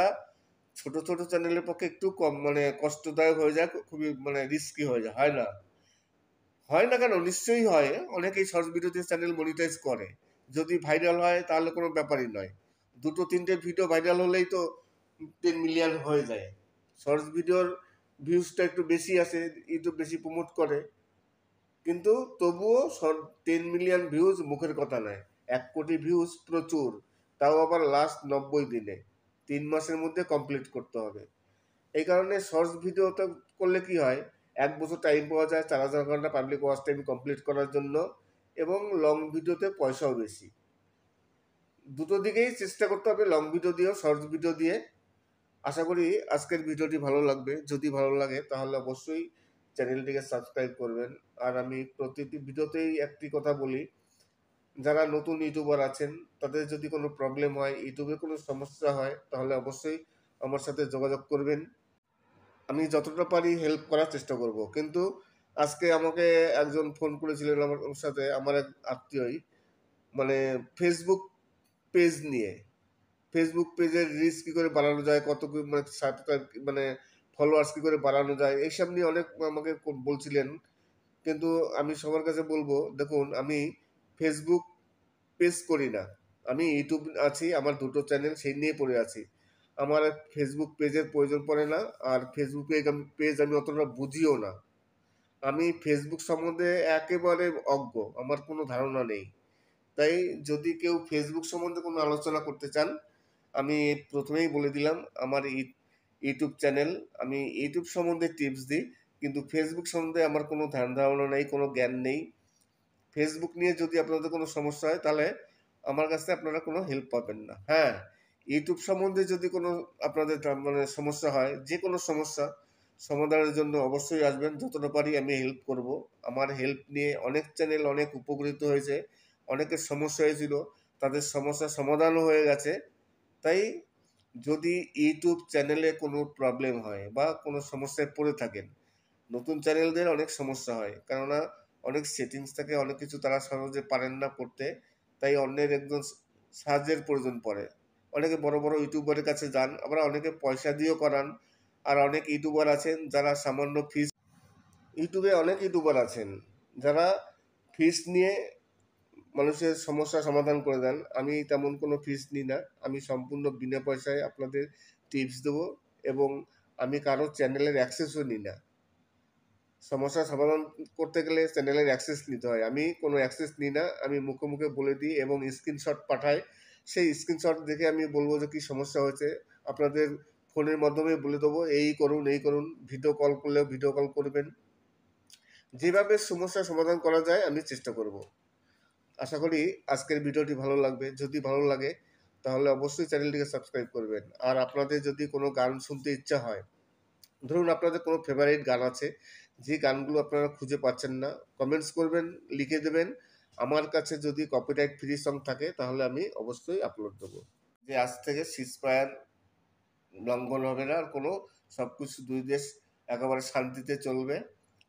Speaker 3: ছোট ছোট চ্যানেলের পক্ষে একটু কম মানে কষ্টদায়ক হয়ে যায়, খুবই মানে রিস্কি হয়ে যায়। হয় না? হয় না কেন? নিশ্চয়ই হয়। অনেকেই শর্টস ভিডিওতে চ্যানেল মনিটাইজ করে, যদি ভাইরাল হয় তাহলে কোনো ব্যাপারই নয়। 2-3টে ভিডিও ভাইরাল হলেই তো 10 মিলিয়ন হয়ে যায়। শর্টস ভিডিওর ভিউজটা একটু বেশি আসে, ইউটিউব বেশি প্রমোট করে, কিন্তু তবুও 10 মিলিয়ন ভিউজ মুখের কথা নয়। 1 কোটি ভিউজ প্রচুর, তাও আবার লাস্ট 90 দিনে, 3 মাসের মধ্যে কমপ্লিট করতে হবে। এই কারণে শর্টস ভিডিওটা করলে কি হয়, 1 বছর টাইম পাওয়া যায় 4000 ঘন্টা পাবলিক ওয়াচ টাইম কমপ্লিট করার জন্য, এবং লং ভিডিওতে পয়সাও বেশি। দুটো দিকেই চেষ্টা করতে হবে, লং ভিডিও দিয়েও শর্টস ভিডিও দিয়ে। আশা করি আজকের ভিডিওটি ভালো লাগবে। যদি ভালো লাগে তাহলে অবশ্যই চ্যানেলটিকে সাবস্ক্রাইব করবেন। আর আমি প্রতিটি ভিডিওতেই একটি কথা বলি, যারা নতুন ইউটিউবার আছেন তাদের যদি কোনো প্রবলেম হয়, ইউটিউবে কোনো সমস্যা হয়, তাহলে অবশ্যই আমার সাথে যোগাযোগ করবেন। আমি যতটা পারি হেল্প করার চেষ্টা করব। কিন্তু আজকে আমাকে একজন ফোন করেছিলেন আমার সাথে, আমার এক আত্মীয়ই, মানে ফেসবুক পেজ নিয়ে, ফেসবুক পেজের রিচ কী করে বাড়ানো যায়, কত মানে মানে ফলোয়ার্স কী করে বাড়ানো যায়, এইসব নিয়ে অনেক আমাকে বলছিলেন। কিন্তু আমি সবার কাছে বলবো, দেখুন আমি ফেসবুক পেজ করি না, আমি ইউটিউব আছি, আমার 2টো চ্যানেল সেই নিয়ে পড়ে আছি। আমার ফেসবুক পেজের প্রয়োজন পড়ে না, আর ফেসবুক পেজ আমি অতটা বুঝিও না। আমি ফেসবুক সম্বন্ধে একেবারে অজ্ঞ, আমার কোনো ধারণা নেই। তাই যদি কেউ ফেসবুক সম্বন্ধে কোনো আলোচনা করতে চান, আমি প্রথমেই বলে দিলাম আমার ইউটিউব চ্যানেল, আমি ইউটিউব সম্বন্ধে টিপস দিই, কিন্তু ফেসবুক সম্বন্ধে আমার কোনো ধারণা নেই, কোনো জ্ঞান নেই। ফেসবুক নিয়ে যদি আপনাদের কোনো সমস্যা হয় তাহলে আমার কাছে আপনারা কোনো হেল্প পাবেন না। হ্যাঁ, ইউটিউব সম্বন্ধে যদি কোনো আপনাদের মানে সমস্যা হয়, যে কোনো সমস্যা সমাধানের জন্য অবশ্যই আসবেন, যতটা পারি আমি হেল্প করব। আমার হেল্প নিয়ে অনেক চ্যানেল অনেক উপকৃত হয়েছে, অনেকের সমস্যা হয়েছিল, তাদের সমস্যার সমাধানও হয়ে গেছে। তাই যদি ইউটিউব চ্যানেলে কোনো প্রবলেম হয় বা কোনো সমস্যায় পড়ে থাকেন, নতুন চ্যানেলদের অনেক সমস্যা হয়, কেননা অনেক সেটিংস থাকে, অনেক কিছু তারা সহজে পারেন না করতে, তাই অন্যের একজন সাহায্যের প্রয়োজন পড়ে। অনেকে বড় বড় ইউটিউবারের কাছে যান, আবার অনেকে পয়সা দিয়েও করান। আর অনেক ইউটিউবার আছেন যারা সামান্য ফিস, ইউটিউবে অনেক ইউটিউবার আছেন যারা ফিস নিয়ে মানুষের সমস্যা সমাধান করে দেন। আমি তেমন কোনো ফিস নিই না, আমি সম্পূর্ণ বিনা পয়সায় আপনাদের টিপস দেবো, এবং আমি কারো চ্যানেলের অ্যাক্সেসও নিই না। সমস্যার সমাধান করতে গেলে চ্যানেলের অ্যাক্সেস নিতে হয়, আমি কোনো অ্যাক্সেস নিই না, আমি মুখে মুখে বলে দিই এবং স্ক্রিনশট পাঠাই। সেই স্ক্রিনশট দেখে আমি বলবো যে কী সমস্যা হয়েছে, আপনাদের ফোনের মাধ্যমে বলে দেবো এই করুন এই করুন, ভিডিও কল করলেও ভিডিও কল করবেন, যেভাবে সমস্যার সমাধান করা যায় আমি চেষ্টা করব। আশা করি আজকের ভিডিওটি ভালো লাগবে। যদি ভালো লাগে তাহলে অবশ্যই চ্যানেলটিকে সাবস্ক্রাইব করবেন। আর আপনাদের যদি কোনো গান শুনতে ইচ্ছা হয়, ধরুন আপনাদের কোনো ফেভারিট গান আছে, যে গানগুলো আপনারা খুঁজে পাচ্ছেন না, কমেন্টস করবেন, লিখে দেবেন। আমার কাছে যদি কপিরাইট ফ্রি সং থাকে তাহলে আমি অবশ্যই আপলোড দেবো। যে আজ থেকে সিজফায়ার লঙ্ঘন হবে না, আর কোনো সব কিছু, 2 দেশ একেবারে শান্তিতে চলবে,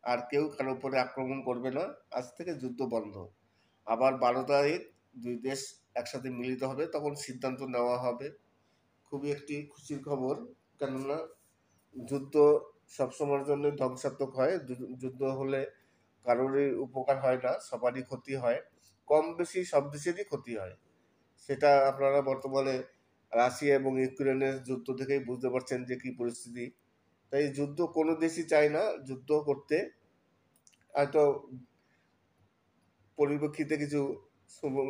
Speaker 3: আর কেউ কারো উপরে আক্রমণ করবে না। আজ থেকে যুদ্ধ বন্ধ। আবার 12 তারিখ 2 দেশ একসাথে মিলিত হবে, তখন সিদ্ধান্ত নেওয়া হবে। খুবই একটি খুশির খবর, কেননা যুদ্ধ সবসময়ের জন্য ধ্বংসাত্মক হয়। যুদ্ধ হলে কারোরই উপকার হয় না, সবারই ক্ষতি হয়, কম বেশি সব দেশেরই ক্ষতি হয়। সেটা আপনারা বর্তমানে রাশিয়া এবং ইউক্রেনের যুদ্ধ থেকেই বুঝতে পারছেন যে কী পরিস্থিতি। তাই যুদ্ধ কোনো দেশই চায় না, যুদ্ধ করতে হয়তো পরিপ্রেক্ষিতে কিছু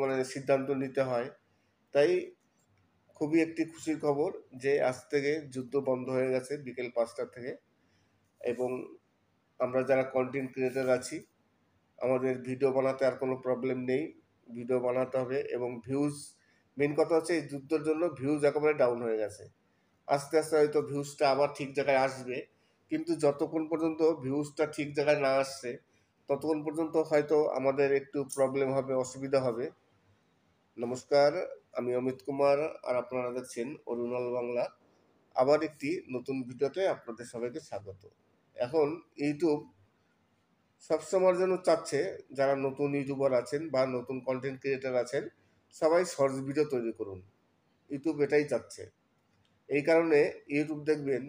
Speaker 3: মানে সিদ্ধান্ত নিতে হয়। তাই খুবই একটি খুশির খবর যে আজ থেকে যুদ্ধ বন্ধ হয়ে গেছে বিকেল 5টা থেকে, এবং আমরা যারা কন্টেন্ট ক্রিয়েটার আছি আমাদের ভিডিও বানাতে আর কোনো প্রবলেম নেই, ভিডিও বানাতে হবে। এবং ভিউজ, মেন কথা হচ্ছে এই যুদ্ধের জন্য ভিউজ একেবারে ডাউন হয়ে গেছে। আস্তে আস্তে হয়তো ভিউজটা আবার ঠিক জায়গায় আসবে, কিন্তু যতক্ষণ পর্যন্ত ভিউজটা ঠিক জায়গায় না আসছে ততক্ষণ পর্যন্ত হয়তো আমাদের একটু প্রবলেম হবে, অসুবিধা হবে। নমস্কার, আমি অমিত কুমার, আর আপনারা দেখছেন অরুণাল বাংলা। আবার একটি নতুন ভিডিওতে আপনাদের সবাইকে স্বাগত। এখন ইউটিউব সবসময়ের জন্য চাচ্ছে যারা নতুন ইউটিউবার আছেন বা নতুন কন্টেন্ট ক্রিয়েটার আছেন, সবাই শর্টস ভিডিও তৈরি করুন। ইউটিউব এটাই চাচ্ছে। এই কারণে ইউটিউব দেখবেন,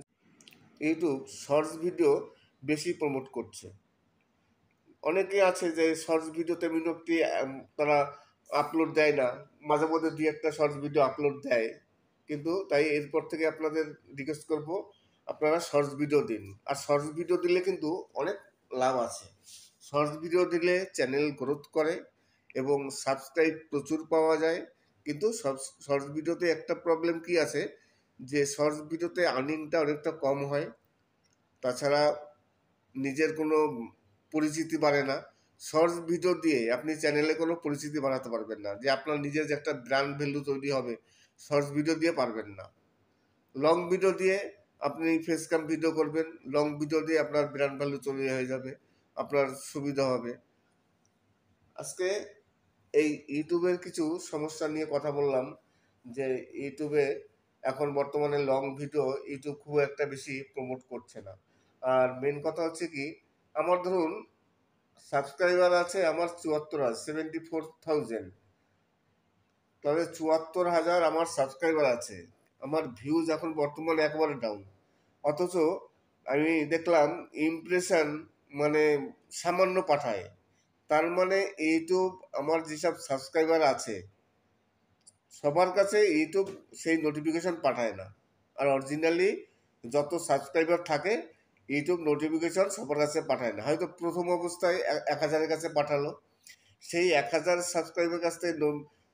Speaker 3: ইউটিউব শর্টস ভিডিও বেশি প্রমোট করছে। অনেকে আছে যে শর্টস ভিডিওতে মিনিটটি তারা আপলোড দেয় না, মাঝে মধ্যে দুই একটা শর্টস ভিডিও আপলোড দেয়, কিন্তু তাই এরপর থেকে আপনাদের রিকোয়েস্ট করব, আপনারা শর্টস ভিডিও দিন। আর শর্টস ভিডিও দিলে কিন্তু অনেক লাভ আছে। শর্টস ভিডিও দিলে চ্যানেল গ্রোথ করে এবং সাবস্ক্রাইব প্রচুর পাওয়া যায়। কিন্তু শর্টস ভিডিওতে একটা প্রবলেম কি আছে, যে শর্টস ভিডিওতে আর্নিংটা অনেকটা কম হয়, তাছাড়া নিজের কোনো পরিচিতি বাড়ে না। শর্টস ভিডিও দিয়ে আপনি চ্যানেলে কোনো পরিচিতি বাড়াতে পারবেন না, যে আপনার নিজের যে একটা ব্র্যান্ড ভ্যালু তৈরি হবে, শর্টস ভিডিও দিয়ে পারবেন না। লং ভিডিও দিয়ে আপনি ফেস ক্যাম ভিডিও করবেন, লং ভিডিও দিয়ে আপনার ব্র্যান্ড ভ্যালু তৈরি হয়ে যাবে, আপনার সুবিধা হবে। আজকে এই ইউটিউবের কিছু সমস্যা নিয়ে কথা বললাম, যে ইউটিউবে এখন বর্তমানে লং ভিডিও ইউটিউব খুব একটা বেশি প্রমোট করছে না। আর মেন কথা হচ্ছে কি, আমার ধরুন সাবস্ক্রাইবার আছে আমার 74,000, তবে 74,000 আমার সাবস্ক্রাইবার আছে, আমার ভিউজ এখন বর্তমানে একবারে ডাউন। অথচ আমি দেখলাম ইমপ্রেশন মানে সামান্য পাঠায়। তার মানে ইউটিউব আমার যেসব সাবস্ক্রাইবার আছে সবার কাছে ইউটিউব সেই নোটিফিকেশন পাঠায় না। আর অরিজিনালি যত সাবস্ক্রাইবার থাকে ইউটিউব নোটিফিকেশন সবার কাছে পাঠায় না। হয়তো প্রথম অবস্থায় 1,000-এর কাছে পাঠালো, সেই 1,000 সাবস্ক্রাইবার কাছ থেকে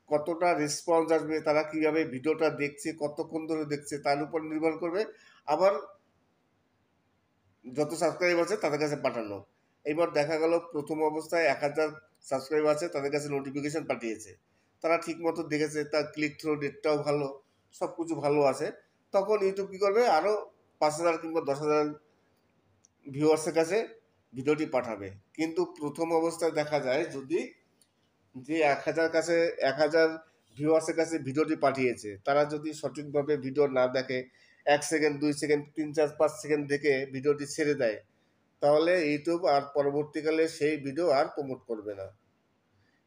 Speaker 3: কতটা রেসপন্স আসবে, তারা কীভাবে ভিডিওটা দেখছে, কতক্ষণ ধরে দেখছে, তার উপর নির্ভর করবে আবার যত সাবস্ক্রাইব আছে তাদের কাছে পাঠানো। এইবার দেখা গেল প্রথম অবস্থায় 1,000 সাবস্ক্রাইব আছে, তাদের কাছে নোটিফিকেশন পাঠিয়েছে, তারা ঠিক মতো দেখেছে, তার ক্লিক থ্রু রেটটাও ভালো, সব কিছু ভালো আছে। তখন ইউটিউব কী করবে, আরও 5,000 কিংবা 10,000 ভিউয়ার্সের কাছে ভিডিওটি পাঠাবে। কিন্তু প্রথম অবস্থায় দেখা যায় যদি যে 1,000 ভিউয়ার্সের কাছে ভিডিওটি পাঠিয়েছে, তারা যদি সঠিকভাবে ভিডিও না দেখে, 1 সেকেন্ড 2 সেকেন্ড 3 4 5 সেকেন্ড দেখে ভিডিওটি ছেড়ে দেয়, তাহলে ইউটিউব আর পরবর্তীকালে সেই ভিডিও আর প্রমোট করবে না।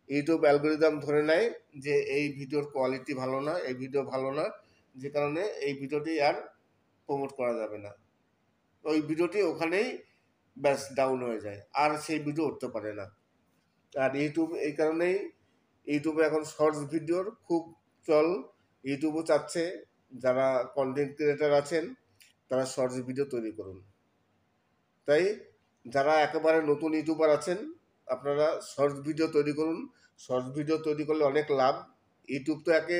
Speaker 3: ইউটিউব অ্যালগোরিদম ধরে নেয় যে এই ভিডিওর কোয়ালিটি ভালো না, এই ভিডিও ভালো না, যে কারণে এই ভিডিওটি আর প্রমোট করা যাবে না। ওই ভিডিওটি ওখানেই ব্যাস ডাউন হয়ে যায়, আর সেই ভিডিও উঠতে পারে না। আর ইউটিউব এই কারণেই, ইউটিউবে এখন শর্টস ভিডিওর খুব চল। ইউটিউবও চাচ্ছে যারা কন্টেন্ট ক্রিয়েটার আছেন তারা শর্টস ভিডিও তৈরি করুন। তাই যারা একেবারে নতুন ইউটিউবার আছেন আপনারা শর্টস ভিডিও তৈরি করুন। শর্টস ভিডিও তৈরি করলে অনেক লাভ। ইউটিউব তো একে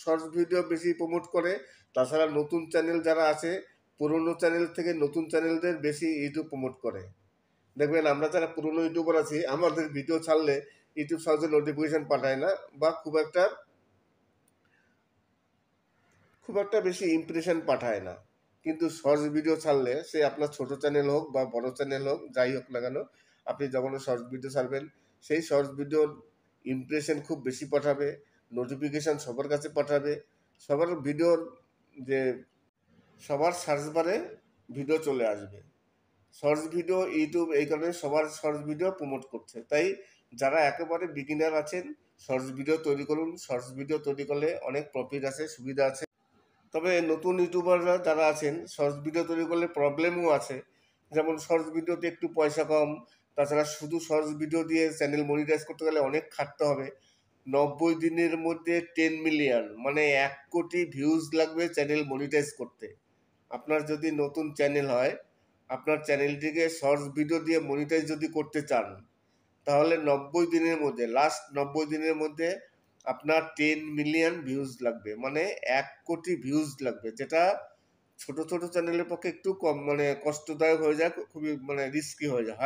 Speaker 3: শর্টস ভিডিও বেশি প্রমোট করে, তাছাড়া নতুন চ্যানেল যারা আছে পুরনো চ্যানেল থেকে নতুন চ্যানেলদের বেশি ইউটিউব প্রমোট করে। দেখবেন আমরা যারা পুরনো ইউটিউবার আছি আমাদের ভিডিও ছাড়লে ইউটিউব সহজে নোটিফিকেশন পাঠায় না, বা খুব একটা বেশি ইমপ্রেশন পাঠায় না। কিন্তু শর্টস ভিডিও ছাড়লে, সে আপনার ছোট চ্যানেল হোক বা বড় চ্যানেল হোক, যাই হোক না কেন, আপনি যখন শর্টস ভিডিও ছাড়বেন সেই শর্টস ভিডিওর ইমপ্রেশন খুব বেশি পাঠাবে, নোটিফিকেশান সবার কাছে পাঠাবে, সবার ভিডিওর যে সবার সার্চ বারে ভিডিও চলে আসবে। শর্টস ভিডিও ইউটিউব এই কারণে সবার শর্টস ভিডিও প্রমোট করছে। তাই যারা একেবারে বিগিনার আছেন শর্টস ভিডিও তৈরি করুন। শর্টস ভিডিও তৈরি করলে অনেক প্রফিট আছে, সুবিধা আছে। তবে নতুন ইউটিউবাররা যারা আছেন শর্টস ভিডিও তৈরি করলে প্রবলেমও আছে, যেমন শর্টস ভিডিওতে একটু পয়সা কম, তাছাড়া শুধু শর্টস ভিডিও দিয়ে চ্যানেল মনিটাইজ করতে গেলে অনেক খাটতে হবে। 90 দিনের মধ্যে 10 মিলিয়ন মানে 1 কোটি ভিউজ লাগবে চ্যানেল মনিটাইজ করতে। আপনার যদি নতুন চ্যানেল হয়, আপনার চ্যানেলটিকে শর্টস ভিডিও দিয়ে মনিটাইজ যদি করতে চান, তাহলে 90 দিনের মধ্যে, লাস্ট 90 দিনের মধ্যে আপনার 10 মিলিয়ন ভিউজ লাগবে, মানে 1 কোটি ভিউজ লাগবে, যেটা ছোট ছোট চ্যানেলের পক্ষে একটু কম মানে কষ্টদায়ক হয়ে যায়, খুবই মানে রিস্কি হয়ে যায়।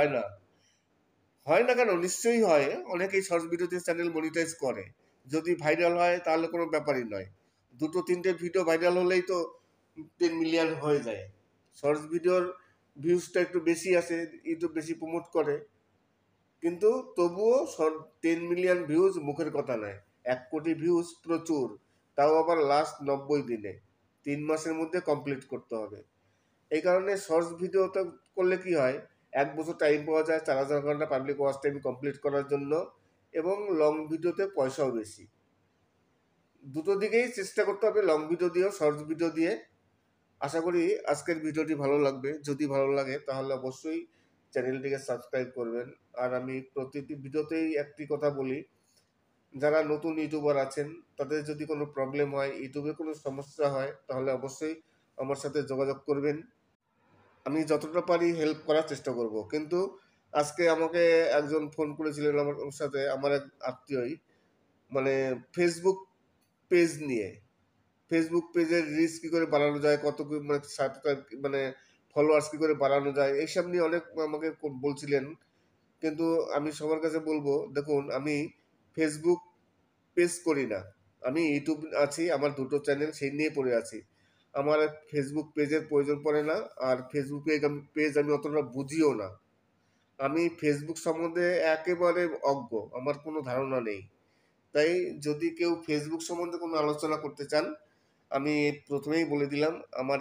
Speaker 3: হয় না কেন, নিশ্চয়ই হয়। অনেকেই শর্টস ভিডিওতে চ্যানেল মনিটাইজ করে, যদি ভাইরাল হয় তাহলে কোনো ব্যাপারই নয়। 2-3টে ভিডিও ভাইরাল হলেই তো 10 মিলিয়ন হয়ে যায়। শর্টস ভিডিওর ভিউজটা একটু বেশি আসে, ইউটিউব বেশি প্রমোট করে, কিন্তু তবুও 10 মিলিয়ন ভিউজ মুখের কথা নয়, 1 কোটি ভিউজ প্রচুর, তাও আবার লাস্ট 90 দিনে, 3 মাসের মধ্যে কমপ্লিট করতে হবে। এই কারণে শর্টস ভিডিওটা করলে কি হয়, 1 বছর টাইম পাওয়া যায় 4000 ঘন্টা পাবলিক ওয়াচ টাইম কমপ্লিট করার জন্য, এবং লং ভিডিওতে পয়সাও বেশি। দুটো দিকেই চেষ্টা করতে হবে, লং ভিডিও দিয়েও শর্টস ভিডিও দিয়ে। আশা করি আজকের ভিডিওটি ভালো লাগবে। যদি ভালো লাগে তাহলে অবশ্যই চ্যানেলটিকে সাবস্ক্রাইব করবেন। আর আমি প্রতিটি ভিডিওতেই একটি কথা বলি, যারা নতুন ইউটিউবার আছেন তাদের যদি কোনো প্রবলেম হয়, ইউটিউবে কোনো সমস্যা হয়, তাহলে অবশ্যই আমার সাথে যোগাযোগ করবেন। আমি যতটা পারি হেল্প করার চেষ্টা করব। কিন্তু আজকে আমাকে একজন ফোন করেছিলেন আমার সাথে, আমার এক আত্মীয়ই, মানে ফেসবুক পেজ নিয়ে, ফেসবুক পেজের রিচ কী করে বাড়ানো যায়, কত মানে মানে ফলোয়ার্স কী করে বাড়ানো যায়, এইসব নিয়ে অনেক আমাকে বলছিলেন। কিন্তু আমি সবার কাছে বলবো, দেখুন আমি ফেসবুক পেজ করি না, আমি ইউটিউব আছি, আমার দুটো চ্যানেল সেই নিয়ে পড়ে আছি। আমার ফেসবুক পেজের প্রয়োজন পড়ে না, আর ফেসবুক পেজ আমি অতটা বুঝিও না। আমি ফেসবুক সম্বন্ধে একেবারে অজ্ঞ, আমার কোনো ধারণা নেই। তাই যদি কেউ ফেসবুক সম্বন্ধে কোনো আলোচনা করতে চান, আমি প্রথমেই বলে দিলাম আমার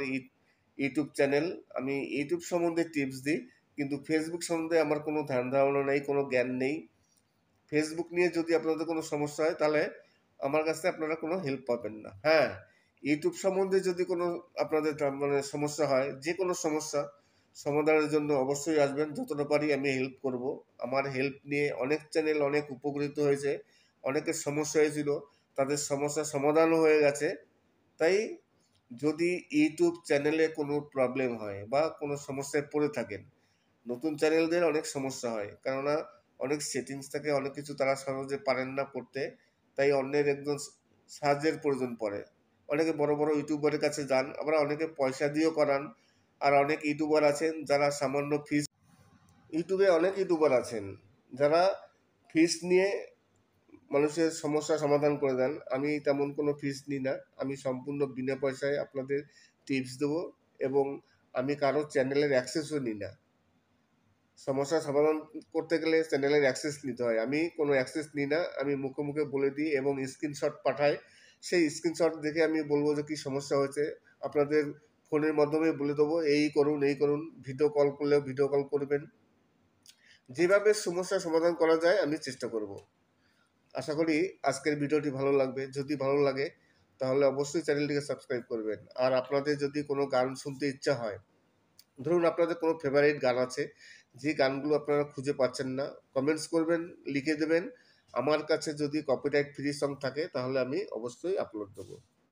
Speaker 3: ইউটিউব চ্যানেল, আমি ইউটিউব সম্বন্ধে টিপস দিই, কিন্তু ফেসবুক সম্বন্ধে আমার কোনো ধারণা নেই, কোনো জ্ঞান নেই। ফেসবুক নিয়ে যদি আপনাদের কোনো সমস্যা হয় তাহলে আমার কাছে আপনারা কোনো হেল্প পাবেন না। হ্যাঁ, ইউটিউব সম্বন্ধে যদি কোনো আপনাদের মানে সমস্যা হয়, যে কোনো সমস্যা সমাধানের জন্য অবশ্যই আসবেন, যতটা পারি আমি হেল্প করব। আমার হেল্প নিয়ে অনেক চ্যানেল অনেক উপকৃত হয়েছে, অনেকের সমস্যা হয়েছিল, তাদের সমস্যার সমাধানও হয়ে গেছে। তাই যদি ইউটিউব চ্যানেলে কোনো প্রবলেম হয় বা কোনো সমস্যায় পড়ে থাকেন, নতুন চ্যানেলদের অনেক সমস্যা হয়, কেননা অনেক সেটিংস থাকে, অনেক কিছু তারা সহজে পারেন না করতে, তাই অন্যের একজন সাহায্যের প্রয়োজন পড়ে। অনেকে বড় বড় ইউটিউবারের কাছে যান, আবার অনেকে পয়সা দিয়েও করান। আর অনেক ইউটিউবার আছেন যারা সামান্য ফিস, ইউটিউবে অনেক ইউটিউবার আছেন যারা ফিস নিয়ে মানুষের সমস্যা সমাধান করে দেন। আমি তেমন কোনো ফিস নিই না, আমি সম্পূর্ণ বিনা পয়সায় আপনাদের টিপস দেবো, এবং আমি কারো চ্যানেলের অ্যাক্সেসও নিই না। সমস্যা সমাধান করতে গেলে চ্যানেলের অ্যাক্সেস নিতে হয়, আমি কোনো অ্যাক্সেস নিই না। আমি মুখে মুখে বলে দিই এবং স্ক্রিনশট পাঠাই, সেই স্ক্রিনশট দেখে আমি বলবো যে কী সমস্যা হয়েছে, আপনাদের ফোনের মাধ্যমে বলে দেবো এই করুন এই করুন। ভিডিও কল করলেও ভিডিও কল করবেন, যেভাবে সমস্যার সমাধান করা যায় আমি চেষ্টা করব। আশা করি আজকের ভিডিওটি ভালো লাগবে। যদি ভালো লাগে তাহলে অবশ্যই চ্যানেলটিকে সাবস্ক্রাইব করবেন। আর আপনাদের যদি কোনো গান শুনতে ইচ্ছা হয়, ধরুন আপনাদের কোনো ফেভারিট গান আছে, যে গানগুলো আপনারা খুঁজে পাচ্ছেন না, কমেন্টস করবেন, লিখে দেবেন। আমার কাছে যদি কপিরাইট ফ্রি সং থাকে তাহলে আমি অবশ্যই আপলোড দেবো।